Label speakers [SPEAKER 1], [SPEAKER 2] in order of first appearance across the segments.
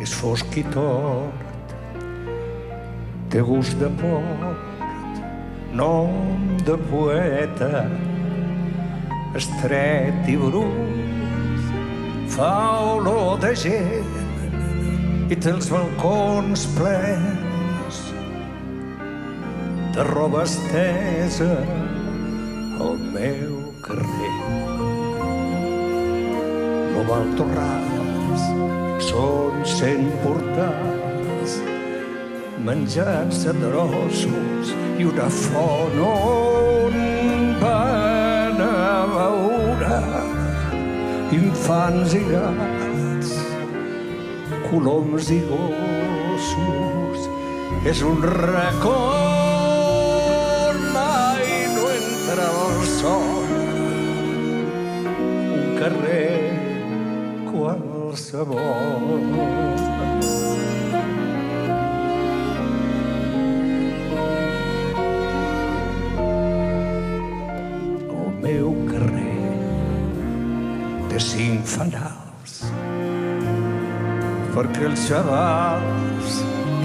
[SPEAKER 1] és fosc i tort, té gust de port, nom de poeta, estret i brut, fa olor de gent i té els balcons plens de roba estesa al meu carrer. No val torrats, són 100 portals menjats a trossos i una font on van a veure infants i gats, coloms i gossos. És un racó on mai no entra el sol, un carrer qualsevol. El meu carrer té 5 fanals perquè els xavals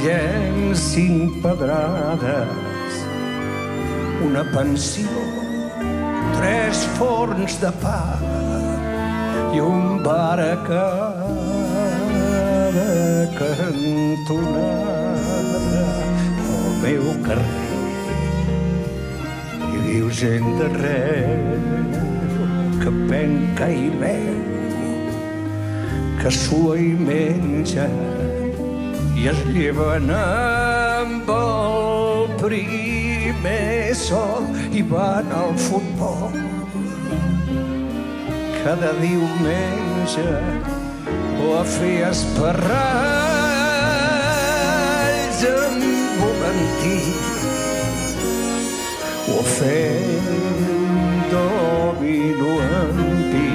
[SPEAKER 1] llencin pedrades, una pensió, 3 forns de pa i un bar a cada cantonada. Al meu carrer hi viu gent d'arreu que penca i veu, que sua i menja i es lleven amb el primer sol i van al futbol cada diumenge o a fer esparralls amb volantí o a fer domino amb pi.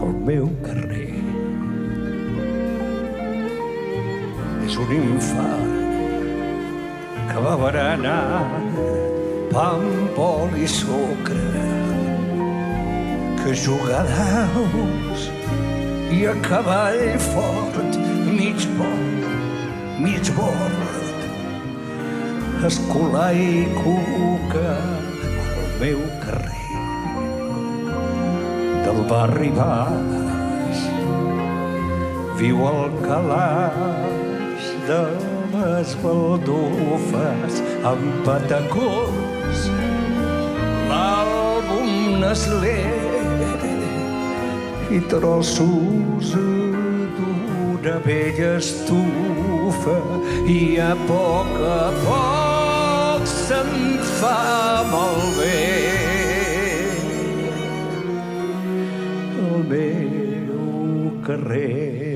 [SPEAKER 1] El meu carrer és un infant que va berenar pa amb oli i sucre, que juga a daus i a cavall fort, mig bord, escolar i cuca. El meu carrer del barri baix viu al calaix de les baldufes amb patacons, l'àlbum Nestlé i trossos d'una vella estufa, i a poc se'n fa malbé. El meu carrer